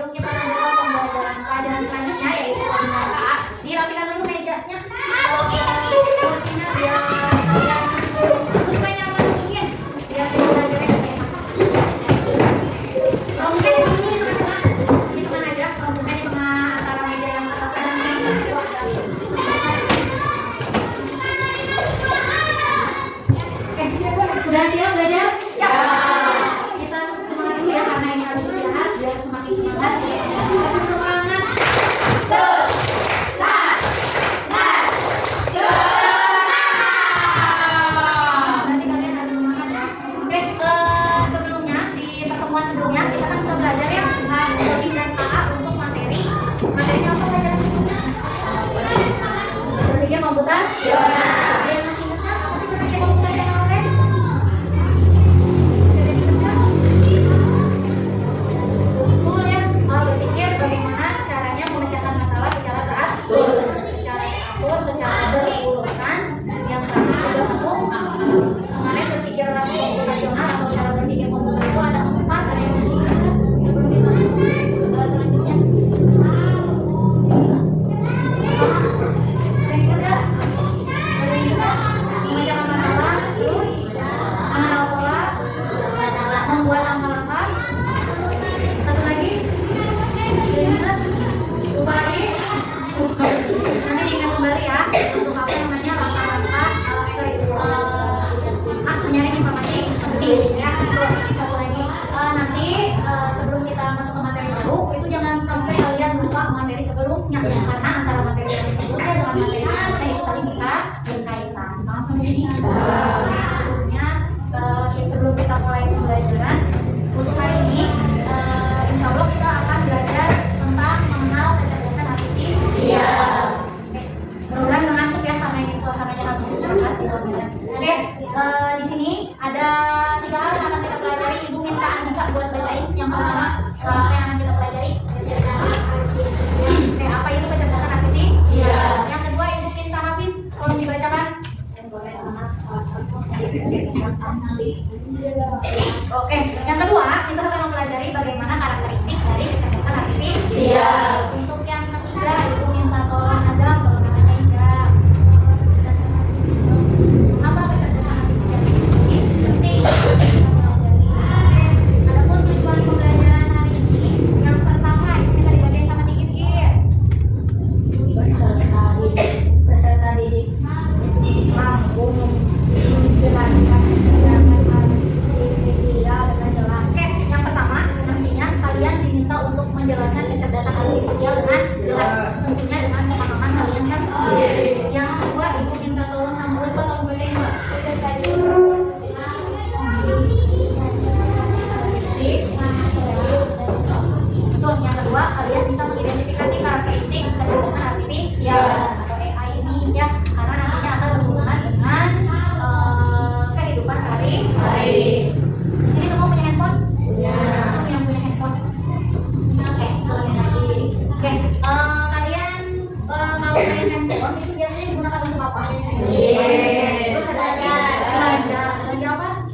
sebelum kita lanjut ke pelajaran selanjutnya yaitu pembinaan KA, dirapikan dulu mejanya, kursinya biar kalian selesai nyaman mungkin, biar kita belajarnya lebih enak. Mungkin dulu itu semua di tengah aja, mungkin di tengah antara meja yang atas dan yang bawah. Sudah siap belajar? Siap. Kita semangat dulu ya karena ini harus istirahat biar semakin semangat. Semangat. Nanti kalian harus semangat ya. Oke, sebelumnya di pertemuan sebelumnya kita kan sudah belajar ya tentang coding dan AA untuk materi. Materinya apa pelajaran sebelumnya? Berpikir komputasional. Ada yang masih ingat apa sih berpikir komputasional? Berpikir bagaimana caranya memecahkan masalah secara teratur, secara berurutan, yang tadi juga masuk. Kemarin berpikir komputasional atau cara berpikir komputer itu ada 4, ada yang masih ingat sebelum kita selanjutnya. Ada yang ingat? Memecahkan masalah, terus mengenal pola, membuat langkah-langkah. Satu lagi. Lupa lagi? Nanti diingat kembali ya untuk apa namanya langkah-langkah menyaring informasi penting ya. Terus satu lagi nanti sebelum kita masuk ke materi baru itu jangan sampai kalian lupa materi sebelumnya karena antara materi sebelumnya dengan materi selanjutnya itu saling berkaitan. Paham sampai sini? Sebelumnya sebelum kita mulai pembelajaran untuk hari ini insya Allah kita akan belajar tentang mengenal kecerdasan artifisial. Mudah-mudahan nggak ngantuk ya karena ini suasananya harus istirahat di bawah. Oke, di sini ada 3 hal yang akan kita pelajari. Ibu minta Andika buat bacain. Yang pertama, apa yang akan kita pelajari? Oke, apa itu kecerdasan artifisial? Yang kedua, Ibu minta Hafiz tolong dibacakan. Oke, yang kedua kita akan mempelajari bagaimana karakteristik dari kecerdasan artifisial. Untuk yang ketiga, Ibu minta tolong aja tolong bacain Jam. Apa kecerdasan artifisial ini? Penting. Adapun tujuan pembelajaran hari ini, yang pertama itu bisa dibacain sama si Kit. Peserta didik mampu menjelaskan kecerdasan artifisial dengan jelas. Yang pertama, nantinya kalian diminta untuk menjelaskan kecerdasan artifisial dengan jelas, tentunya dengan pemahaman kalian sendiri. Yang kedua, Ibu minta tolong nomor 4 tolong bacain Mbak. Betul, yang kedua kalian bisa mengidentifikasi karakteristik kecerdasan artifisial atau AI ini ya, karena nantinya akan berhubungan dengan kehidupan sehari-hari. Di sini semua punya handphone? Ya. Semua yang punya handphone. Oke, kalian kalau main handphone itu biasanya digunakan untuk apa? Terus ada lagi belanja apa?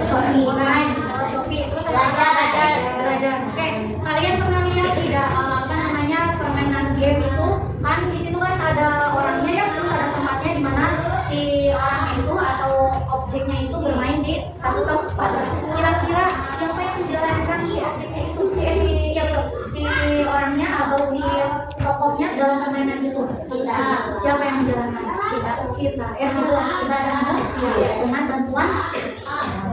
Shopee online, Shopee. Terus ada belajar. Oke, kalian pernah lihat tidak apa namanya permainan game itu? Kan di situ kan ada orangnya ya, terus ada tempatnya di mana si orang itu atau objeknya itu bermain di satu tempat. Kira-kira siapa yang menjalankan si objeknya itu? Si orangnya atau si tokohnya dalam permainan itu? Kita. Siapa yang menjalankan? Kita. Ya kita dengan bantuan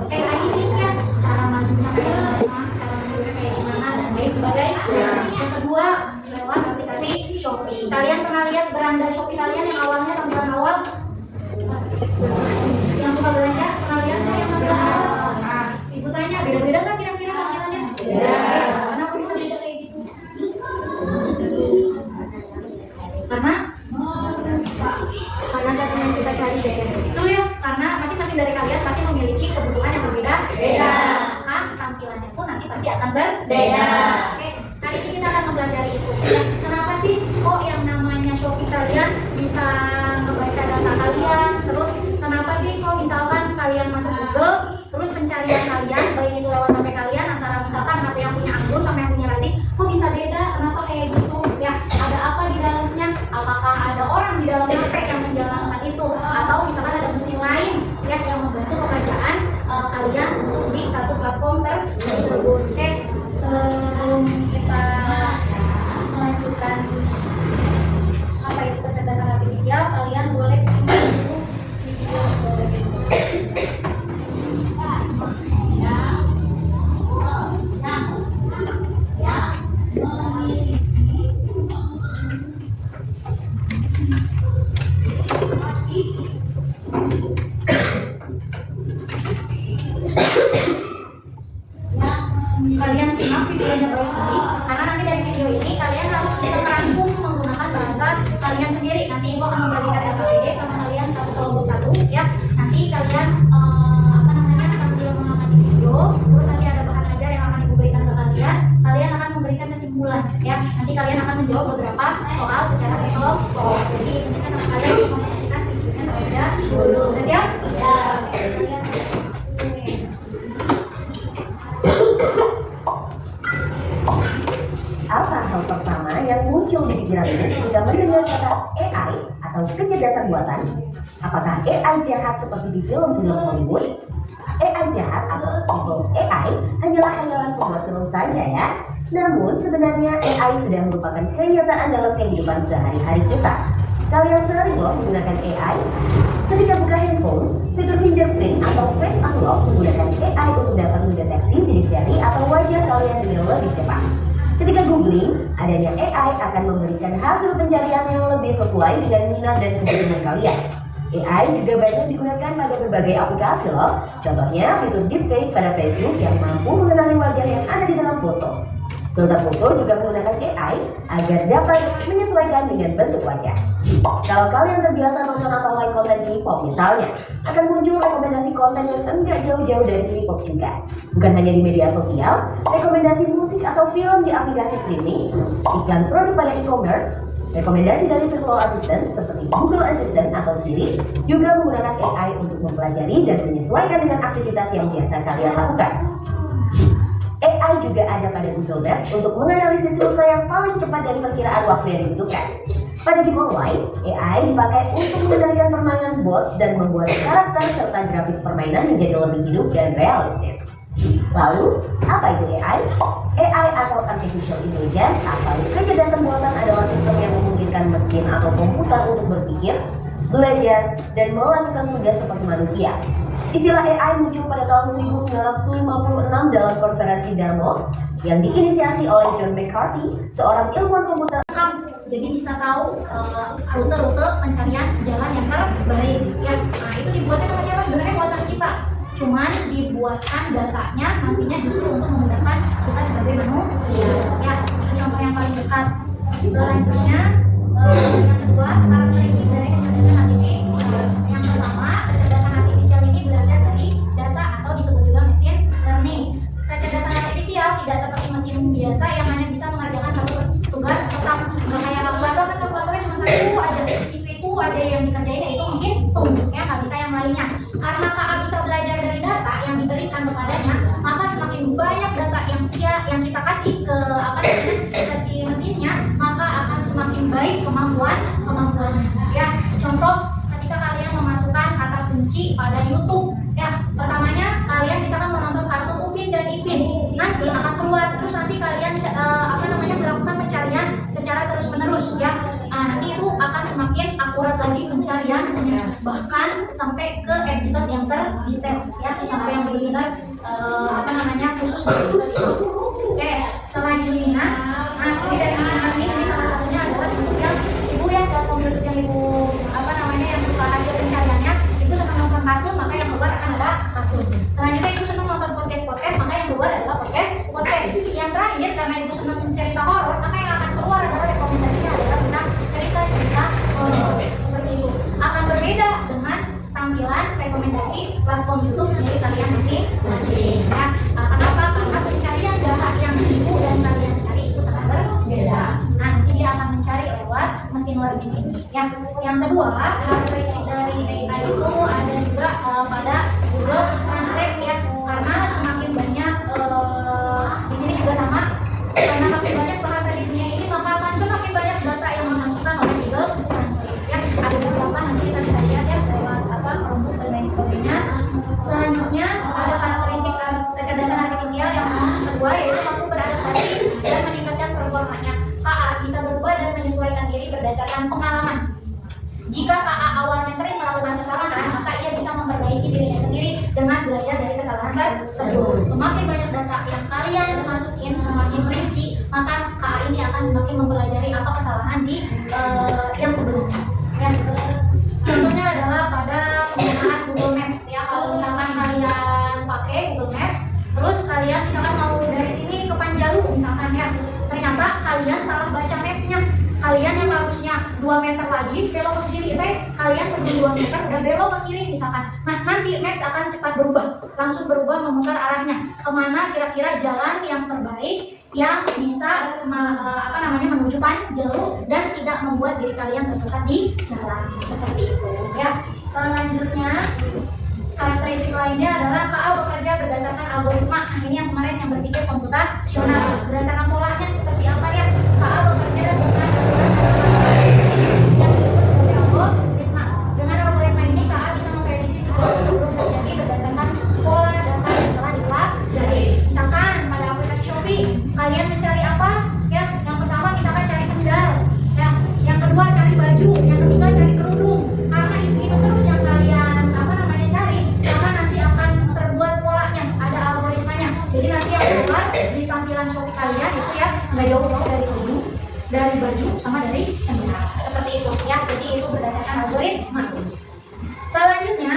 AI ini kan cara majunya kayak gimana, cara mundurnya kayak gimana dan lain sebagainya. Yang kedua lewat aplikasi Shopee. Kalian pernah lihat beranda Shopee kalian yang awalnya tampilan awal? Yang buka belanja pernah lihat nggak yang tampilan awal? Nah, Ibu tanya beda-beda nggak kira-kira tampilannya? Beda. Kenapa bisa beda kayak gitu? Karena data yang kita cari beda. Betul ya? Karena masih simak videonya baik-baik, karena nanti dari video ini kalian harus bisa merangkum menggunakan bahasa kalian sendiri. Nanti Ibu akan membagikan LKPD sama kalian satu kelompok satu ya. Nanti kalian sambil mengamati video, terus nanti ada bahan ajar yang akan Ibu berikan ke kalian. Kalian akan memberikan kesimpulan ya. Nanti kalian akan menjawab beberapa soal secara berkelompok. Jadi intinya sama kalian untuk memperhatikan videonya terlebih dahulu. Sudah siap? Ya. Apa hal pertama yang muncul di pikiranmu ketika mendengar kata AI atau kecerdasan buatan? Apakah AI jahat seperti di film-film Hollywood? AI jahat atau evil AI hanyalah khayalan pembuat film saja ya. Namun sebenarnya AI sudah merupakan kenyataan dalam kehidupan sehari-hari kita. Kalian sering loh menggunakan AI. Ketika buka handphone, fitur fingerprint atau face unlock menggunakan AI untuk dapat mendeteksi sidik jari atau wajah kalian dengan lebih cepat. Ketika googling, adanya AI akan memberikan hasil pencarian yang lebih sesuai dengan minat dan kebutuhan kalian. AI juga banyak digunakan pada berbagai aplikasi loh. Contohnya fitur deepface pada Facebook yang mampu mengenali wajah yang ada di dalam foto. Filter foto juga menggunakan AI agar dapat menyesuaikan dengan bentuk wajah. Kalau kalian terbiasa nonton atau like konten K-pop misalnya, akan muncul rekomendasi konten yang enggak jauh-jauh dari K-pop juga. Bukan hanya di media sosial, rekomendasi musik atau film di aplikasi streaming, iklan produk pada e-commerce, rekomendasi dari virtual assistant seperti Google Assistant atau Siri juga menggunakan AI untuk mempelajari dan menyesuaikan dengan aktivitas yang biasa kalian lakukan. AI juga ada pada Google Maps untuk menganalisis rute yang paling cepat dari perkiraan waktu yang dibutuhkan. Pada game online, AI dipakai untuk mengendalikan permainan bot dan membuat karakter serta grafis permainan menjadi lebih hidup dan realistis. Lalu, apa itu AI? AI atau Artificial Intelligence atau kecerdasan buatan adalah sistem yang memungkinkan mesin atau komputer untuk berpikir, belajar, dan melakukan tugas seperti manusia. Istilah AI muncul pada tahun 1956 dalam konferensi Dartmouth yang diinisiasi oleh John McCarthy, seorang ilmuwan komputer. Jadi bisa tahu rute-rute pencarian jalan yang terbaik ya. Nah itu dibuatnya sama siapa? Sebenarnya buatan kita. Cuman dibuatkan datanya nantinya justru untuk memudahkan kita sebagai manusia. Ya, contoh yang paling dekat. Selanjutnya yang kedua, karakteristik dari kecerdasan artifisial. Yang pertama, kecerdasan artifisial ini belajar dari data atau disebut juga machine learning. Kecerdasan artifisial tidak seperti mesin biasa yang hanya bisa mengerjakan satu tugas tetap. Nggak kayak kalkulator, kan kalkulatornya cuma satu aja, TV itu aja yang dikerjain, yaitu menghitung ya, nggak bisa yang lainnya. Karena KA bisa belajar dari data yang diberikan kepadanya, maka semakin banyak data yang kita kasih ke si mesinnya, maka akan semakin baik kemampuannya ya. Contoh, ketika kalian memasukkan kata kunci pada YouTube ya, pertamanya kalian misalkan menonton kartun Upin dan Ipin, nanti akan keluar, terus nanti kalian melakukan pencarian secara terus menerus ya. Nanti itu akan semakin akurat lagi pencariannya, bahkan sampai ke episode yang terdetail ya, sampai yang benar-benar khusus episode itu. Oke, selanjutnya ini dari ini salah satunya adalah YouTube yang ibu ya, platform YouTube yang ibu yang suka hasil pencariannya itu senang nonton kartun, maka yang keluar akan ada kartun. Selanjutnya ibu senang nonton podcast, maka yang keluar adalah podcast. Yang terakhir, karena ibu senang cerita horor, maka yang akan keluar adalah rekomendasinya adalah tentang cerita horor. Seperti itu. Akan berbeda dengan tampilan rekomendasi platform YouTube dari kalian masing-masing. Ya. Kenapa? Karena pencarian data yang ibu dan kalian cari itu sangat berbeda. Nanti dia akan mencari lewat mesin learning ini. Yang kedua, karakteristik dari AI itu ada juga pada Google Translate ya. Karena semakin banyak di sini juga sama. Karena makin banyak bahasa di dunia ini, maka akan semakin banyak data yang dimasukkan oleh Google Translate ya. Ada beberapa nanti kita bisa lihat ya, lewat rumput dan lain sebagainya. Selanjutnya ada karakteristik kecerdasan artifisial yang kedua, yaitu mampu beradaptasi dan meningkatkan performanya. KA bisa berubah dan menyesuaikan diri berdasarkan pengalaman. Jika KA awalnya sering melakukan kesalahan, maka ia bisa memperbaiki dirinya sendiri dengan belajar dari kesalahan tersebut. Semakin banyak data yang kalian masukin, semakin rinci, maka KA ini akan semakin mempelajari apa kesalahan di yang sebelumnya. Ya. Contohnya adalah pada penggunaan Google Maps ya. Kalau misalkan kalian pakai Google Maps, terus kalian misalkan mau dari sini ke Panjang kalian salah baca maps-nya. Kalian yang harusnya 2 meter lagi belok ke kiri, kalian sebelum 2 meter udah belok ke kiri misalkan. Nah, nanti maps akan cepat berubah, langsung berubah memutar arahnya kemana kira-kira jalan yang terbaik yang bisa menuju Panjalu dan tidak membuat diri kalian tersesat di jalan. Seperti itu ya. Selanjutnya, karakteristik lainnya adalah KA bekerja berdasarkan algoritma. Nah, ini yang kemarin yang berpikir komputasional. Berdasarkan polanya seperti apa ya? KA bekerja dengan yang disebut sebagai algoritma. Dengan algoritma ini KA bisa memprediksi sesuatu sebelum terjadi berdasarkan pola data yang telah dipelajari. Misalkan pada aplikasi Shopee, kalian mencari apa? Ya, yang pertama misalkan cari sendal. Ya, yang kedua cari baju, yang ketiga cari kerudung. Karena itu terus yang kalian cari, karena nanti akan terbuat polanya, ada algoritmanya. Jadi nanti yang keluar di tampilan Shopee kalian itu ya nggak jauh-jauh dari kerudung, dari baju, sama dari sendal. Seperti itu ya. Jadi itu berdasarkan algoritma. Selanjutnya,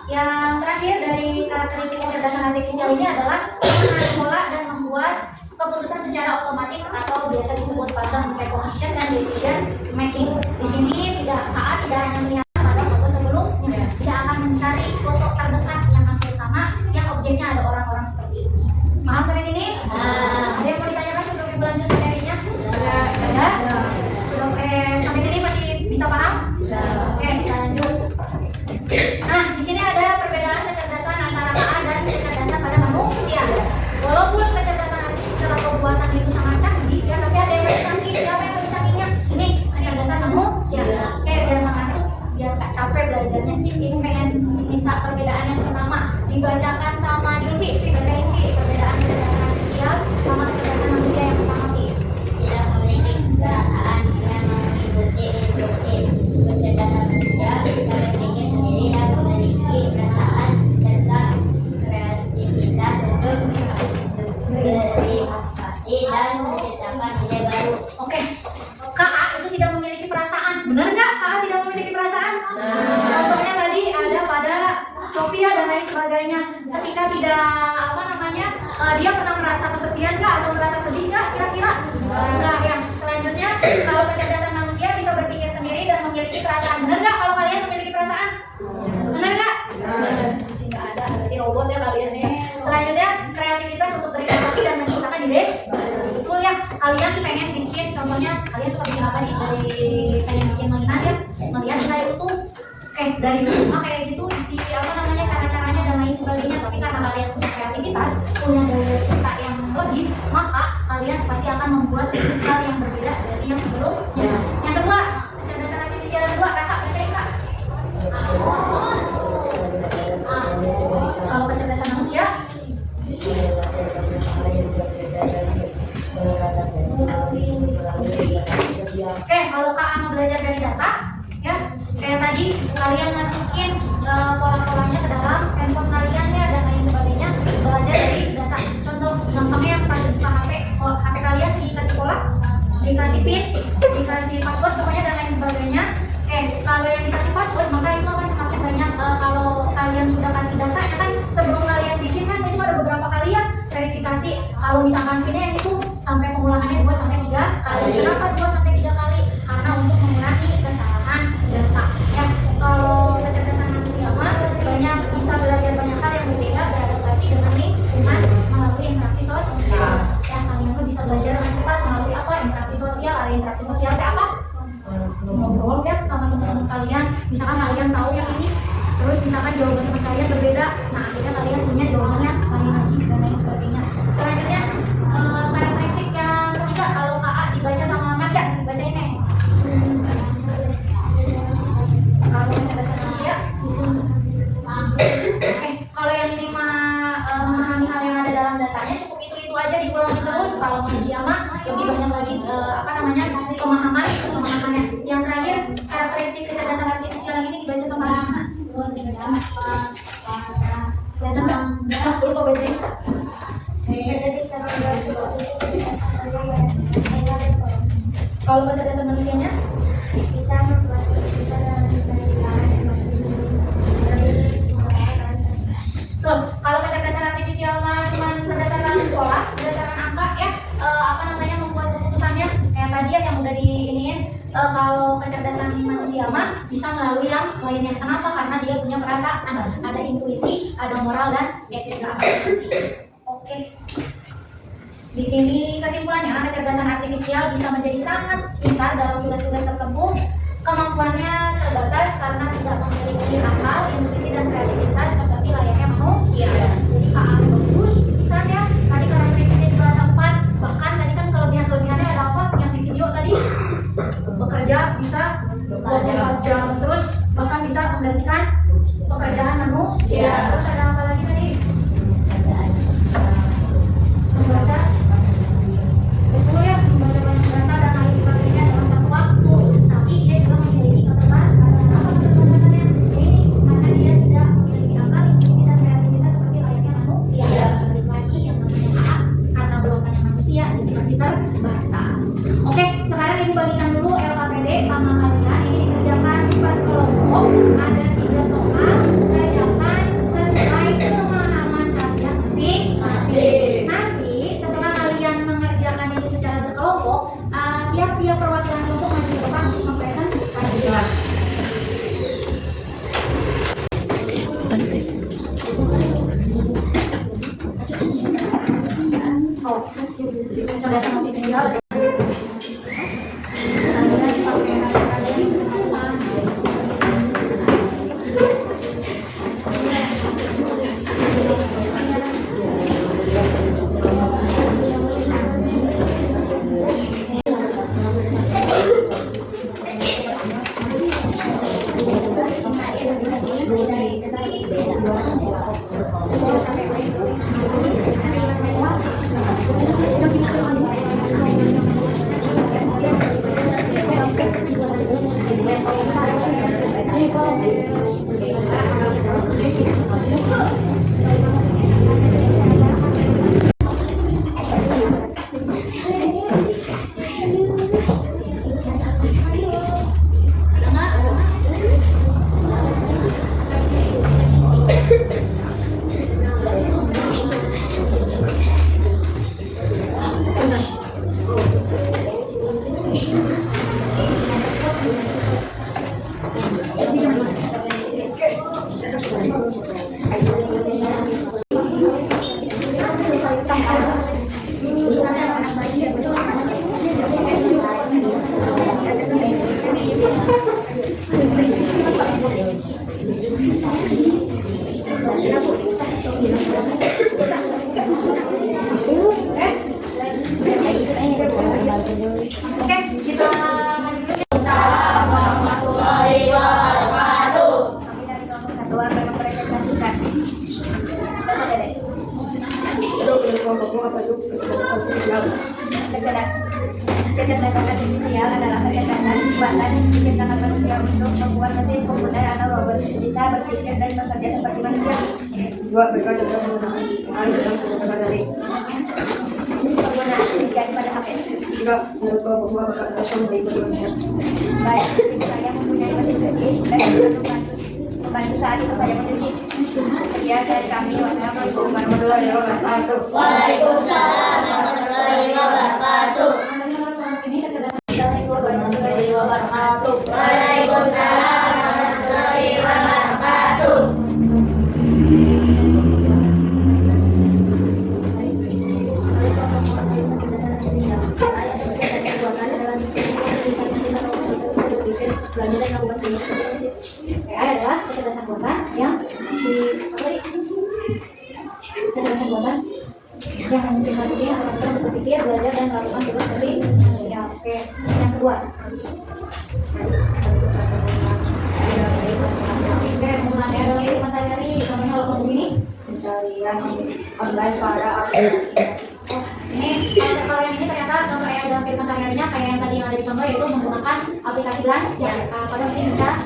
yang terakhir dari karakteristik kecerdasan artifisial ini adalah mengenali pola dan membuat keputusan secara otomatis atau biasa disebut pattern recognition dan decision making. Di sini KA tidak hanya melihat pada foto sebelumnya, tidak akan mencari foto terdekat yang hampir sama yang objeknya ada orang-orang seperti ini. Paham sampai sini? Ada yang mau ditanyakan sebelum berlanjut materinya? Ada? Sudah sampai sini masih bisa paham? Oke, kita lanjut. Nah, di sini ada perbedaan kecerdasan antara KA dan kecerdasan pada manusia. Walaupun kecerdasan artifisial atau buatan itu sangat canggih, ya, tapi ada yang lebih canggih. Siapa yang lebih canggihnya? Ini kecerdasan manusia. Biar mengantuk, biar gak capek belajarnya. Cik, ini pengen minta perbedaan yang pertama dibacakan sama Julfi. Bacain Fi perbedaan kecerdasan artifisial sama kecerdasan manusia yang pertama Fi. Tidak memiliki perasaan dan mengikuti instruksi. Kecerdasan manusia bisa berpikir sendiri dan memiliki perasaan serta kreativitas untuk berinovasi dan menciptakan ide baru. Oke, KA itu tidak memiliki perasaan. Benar nggak KA tidak memiliki perasaan? Contohnya tadi ada pada Sophia dan lain sebagainya. Ketika tidak dia pernah merasa kesepian nggak atau merasa sedih nggak? Kira-kira? Enggak ya. Selanjutnya, kalau kecerdasan manusia bisa berpikir sendiri dan memiliki perasaan. Benar nggak kalau kalian memiliki perasaan? Benar nggak? Masih nggak ada. Berarti robot ya kalian ya. Selanjutnya, kreativitas untuk berinovasi dan menciptakan ide. Betul ya. Kalian pengen bikin, contohnya kalian suka bikin apa sih? Pengen bikin mainan ya? Melihat nilai utuh. Dari rumah kayak gitu di cara-caranya dan lain sebagainya. Tapi karena kalian punya kreativitas, punya daya cipta yang lebih, maka kalian pasti akan membuat hal yang berbeda dari yang sebelumnya. Yang kedua, kecerdasan artifisial yang kedua, kakak bacain kak. Kalau kecerdasan manusia, kalau KA mau belajar dari data, ya kayak tadi kalian masukin pola-polanya ke dalam handphone kalian ya dan lain sebagainya, belajar dari data. Contoh gampangnya yang pas buka HP kalian dikasih pola, dikasih pin, dikasih password pokoknya dan lain sebagainya. Kalau yang dikasih password maka itu akan semakin banyak. Kalau kalian sudah kasih data ya kan, sebelum kalian bikin kan itu ada beberapa kali ya verifikasi. Kalau misalkan pinnya yang itu sampai pengulangannya 2 sampai 3 kali. Kenapa 2 sampai 3 kali? Karena untuk mengurangi kesalahan data. Ya, kalau kecerdasan manusia mah banyak bisa belajar banyak hal yang berbeda, beradaptasi dengan lingkungan melalui interaksi sosial. Ya, kalian tuh bisa belajar dengan cepat melalui apa? Interaksi sosial. Ada interaksi sosial teh apa? Ngobrol ya sama teman-teman kalian. Misalkan kalian tahu yang ini, terus misalkan jawaban teman kalian berbeda, nah akhirnya kalian punya jawabannya lain lagi dan lain sebagainya. Selanjutnya, karakteristik yang ketiga, kalau KA dibaca sama Marsha, dibacain nih. Kalau kecerdasan manusia, kalau yang ini memahami hal yang ada dalam datanya cukup itu aja diulangi terus. Kalau manusia mah lebih banyak lagi pemahamannya. Yang terakhir, karakteristik kecerdasan artifisial yang ini dibaca sama Lisa. Kelihatan nggak? Aku lupa bacanya. Kalau kecerdasan manusianya Bisa membuat keputusan dalam menentukan emosi. Tuh, kalau kecerdasan artifisial mah cuma berdasarkan pola, berdasarkan angka ya, membuat keputusannya kalau kecerdasan manusia mah bisa melalui yang lainnya. Kenapa? Karena dia punya perasaan, ada intuisi, ada moral dan etika. Oke. Di sini kesimpulannya, kecerdasan artifisial bisa menjadi sangat pintar dalam tugas-tugas tertentu. Kemampuannya terbatas karena tidak memiliki akal, intuisi, dan kreativitas seperti layaknya manusia. Jadi KA bagus, bisa ya. Tadi karakteristiknya juga ada 4. Bahkan tadi kan kelebihan-kelebihannya ada apa? Yang di video tadi bekerja bisa 24 jam, terus bahkan bisa menggantikan pekerjaan manusia. Terus ada apa lagi tadi? Membaca, betul ya, membaca banyak data dan lain sebagainya dalam satu waktu. Tapi dia juga memiliki keterbatasan. Apa keterbatasannya? Ini karena dia tidak memiliki akal, intuisi, dan kreativitas seperti layaknya manusia. Balik lagi yang namanya A, karena buatannya manusia, jadi pasti terbatas. Oke, sekarang ibu bagikan dulu LKPD sama kalian. Ini dikerjakan per kelompok, ada 3 soal. Kerjakan sesuai pemahaman kalian masing-masing. Nanti setelah kalian mengerjakan ini secara berkelompok, tiap-tiap perwakilan kelompok maju ke depan untuk mempresentasikan. Kecerdasan artifisial. Oke, kita warahmatullahi wabarakatuh. Kami dari kelompok 1 akan mempresentasikan. Kecerdasan artifisial adalah kecerdasan buatan diciptakan manusia untuk membuat mesin komputer atau robot bisa berpikir dan bekerja seperti manusia. Penggunaan terjadi pada HP. Baik, saya mempunyai mesin cuci dan bisa membantu saat itu saja mencuci. Sekian dari kami. Wassalamualaikum warahmatullahi wabarakatuh. Waalaikumsalam warahmatullahi wabarakatuh. Waalaikumsalam warahmatullahi wabarakatuh. Adalah kecerdasan buatan yang kecerdasan buatan yang memungkinkan manusia untuk berpikir, belajar, dan melakukan tugas seperti manusia. Oke, yang kedua. Oke, penggunaannya dalam kehidupan sehari-hari, contohnya kalau kelompok ini pencarian online pada aplikasi. Oh, ini kalau yang ini ternyata contoh AI dalam kehidupan sehari-harinya kayak yang tadi yang ada di contoh, yaitu menggunakan aplikasi belanja. Pada mesin bisa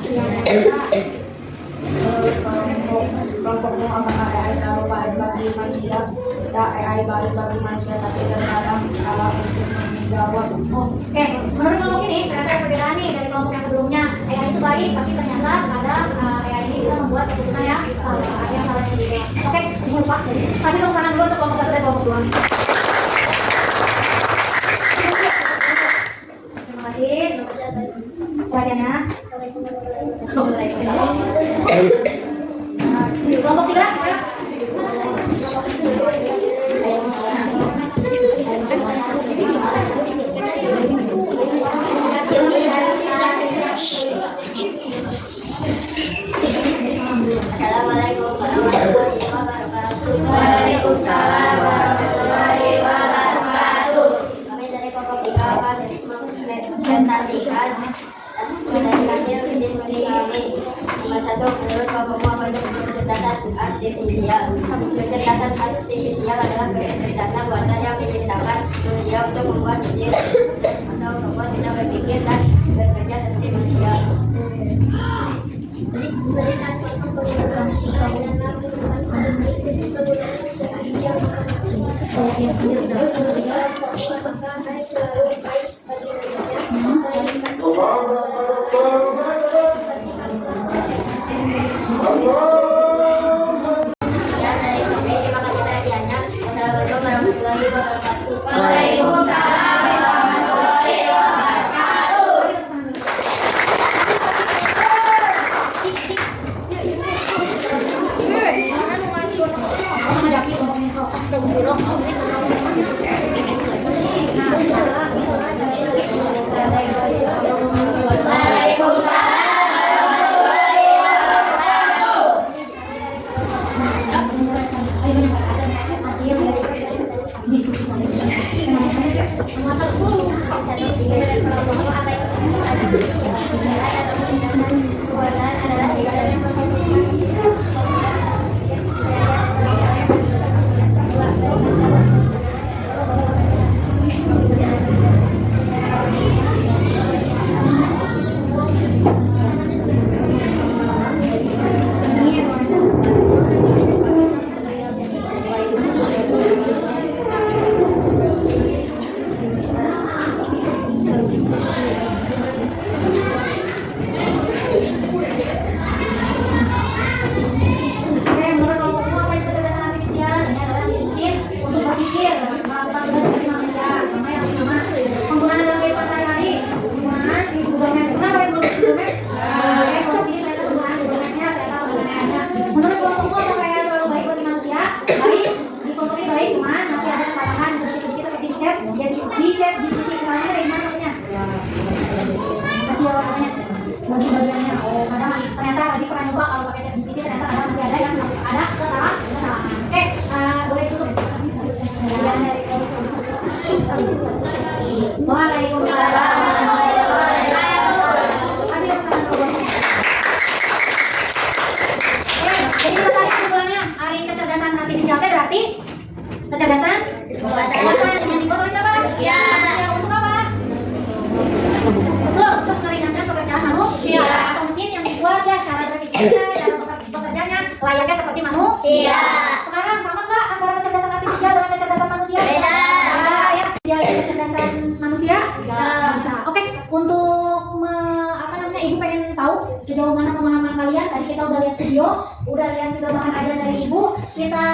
kelompokmu apakah AI selalu baik bagi manusia? Ya, AI baik bagi manusia, tapi terkadang salah untuk menjawab. Oke, menurut kelompok ini ternyata ada perbedaan nih dari kelompok yang sebelumnya. AI itu baik, tapi ternyata kadang AI ini bisa membuat keputusan yang salah, ada yang salahnya juga. Oke, jangan lupa kasih tepuk tangan dulu untuk kelompok 1 dan kelompok 2. Terima kasih. perhatiannya. Kelompok 3 sekarang. Assalamualaikum warahmatullahi wabarakatuh. Waalaikumsalam warahmatullahi wabarakatuh. Kami dari kelompok 3 akan mempresentasikan dari hasil diskusi kami. Nomor 1, menurut kelompokmu apa itu kecerdasan artifisial? Kecerdasan artifisial adalah kecerdasan buatan yang diciptakan manusia untuk membuat mesin atau robot bisa berpikir dan bekerja seperti manusia. Berikan contoh Waalaikumsalam warahmatullahi wabarakatuh. Bagi-bagiannya, oh kadang ternyata lagi pernah nyoba kalau pakai ChatGPT ternyata kadang masih ada yang ada kesalahan. Oke, boleh tutup. Waalaikumsalam warahmatullahi wabarakatuh. Jadi kita tarik kesimpulannya, hari kecerdasan artifisial berarti kecerdasan buatan yang dibuat oleh siapa? Manusia. Untuk apa? Betul, untuk meringankan pekerjaan manusia atau mesin yang dibuat ya cara berpikirnya, cara bekerjanya layaknya seperti manusia. Sekarang sama nggak antara kecerdasan artifisial dengan kecerdasan manusia? Beda. Ya, kecerdasan manusia bisa. Oke, untuk Ibu pengen tahu sejauh mana pemahaman kalian. Tadi kita udah lihat video, udah lihat juga bahan ajar dari Ibu. Kita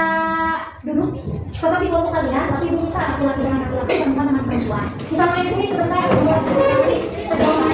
duduk seperti kelompok kalian, tapi Ibu kita laki-laki dengan laki-laki, perempuan dengan perempuan. Kita main kuis sebentar, sejauh